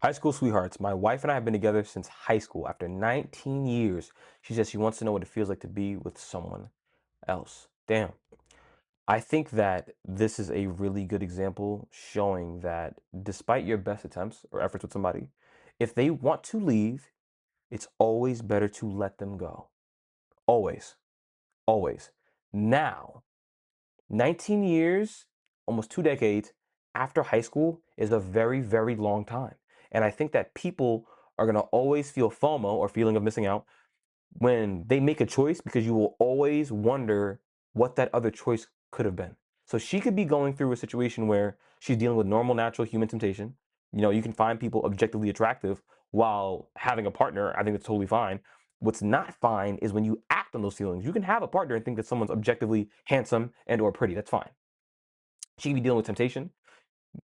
High school sweethearts. My wife and I have been together since high school. After 19 years, she says she wants to know what it feels like to be with someone else. Damn. I think that this is a really good example showing that despite your best attempts or efforts with somebody, if they want to leave, it's always better to let them go. Always. Always. Now, 19 years, almost 2 decades after high school is a very, very long time. And I think that people are going to always feel FOMO or feeling of missing out when they make a choice because you will always wonder what that other choice could have been. So she could be going through a situation where she's dealing with normal, natural human temptation. You can find people objectively attractive while having a partner. I think that's totally fine. What's not fine is when you act on those feelings. You can have a partner and think that someone's objectively handsome and or pretty. That's fine. She could be dealing with temptation.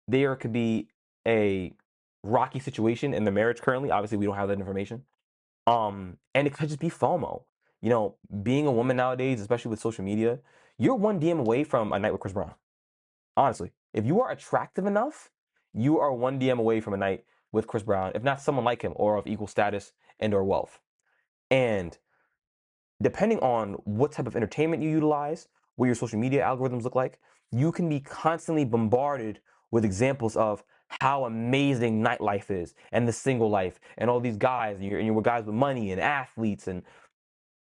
There could be a rocky situation in the marriage currently. Obviously, we don't have that information. And it could just be FOMO. Being a woman nowadays, especially with social media, you're one DM away from a night with Chris Brown. Honestly, if you are attractive enough, you are one DM away from a night with Chris Brown, if not someone like him or of equal status and or wealth. And depending on what type of entertainment you utilize, what your social media algorithms look like, you can be constantly bombarded with examples of how amazing nightlife is and the single life and all these guys and you're with guys with money and athletes and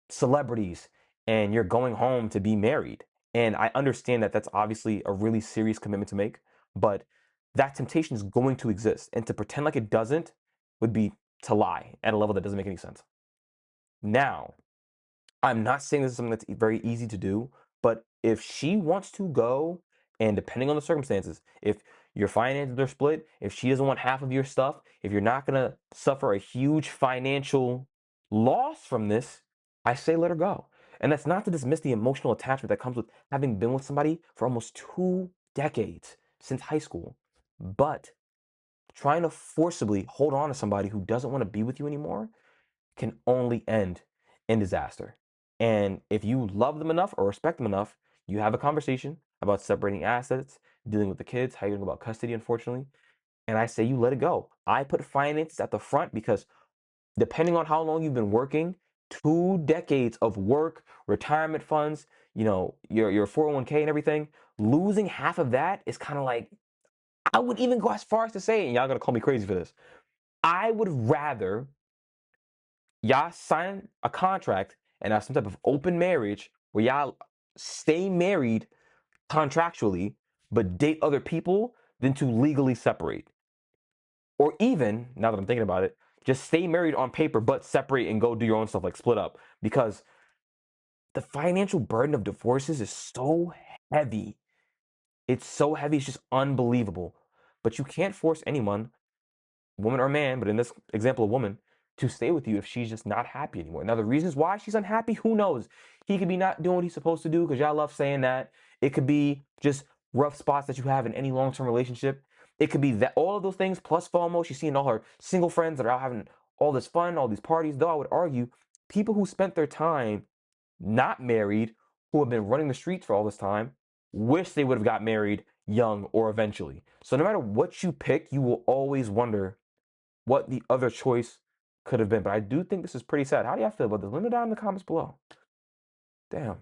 celebrities and you're going home to be married. And I understand that that's obviously a really serious commitment to make, but that temptation is going to exist. And to pretend like it doesn't would be to lie at a level that doesn't make any sense. Now, I'm not saying this is something that's very easy to do, but if she wants to go, and depending on the circumstances, if your finances are split, if she doesn't want half of your stuff, if you're not going to suffer a huge financial loss from this, I say let her go. And that's not to dismiss the emotional attachment that comes with having been with somebody for almost 2 decades since high school. But trying to forcibly hold on to somebody who doesn't want to be with you anymore can only end in disaster. And if you love them enough or respect them enough, you have a conversation about separating assets, dealing with the kids, how you're going about custody, unfortunately. And I say you let it go. I put finances at the front because depending on how long you've been working, 2 decades of work, retirement funds, your 401k and everything, losing half of that is kind of like, I would even go as far as to say, and y'all gonna call me crazy for this, I would rather y'all sign a contract and have some type of open marriage where y'all stay married contractually but date other people than to legally separate. Or even, now that I'm thinking about it, just stay married on paper but separate and go do your own stuff, like split up. Because the financial burden of divorces is so heavy. It's so heavy, it's just unbelievable. But you can't force anyone, woman or man, but in this example, a woman, to stay with you if she's just not happy anymore. Now, the reasons why she's unhappy, who knows? He could be not doing what he's supposed to do because y'all love saying that. It could be just rough spots that you have in any long term relationship. It could be that all of those things plus FOMO. She's seeing all her single friends that are out having all this fun, all these parties. Though I would argue, people who spent their time not married, who have been running the streets for all this time, wish they would have got married young or eventually. So no matter what you pick, you will always wonder what the other choice could have been. But I do think this is pretty sad. How do y'all feel about this? Let me know down in the comments below. Damn.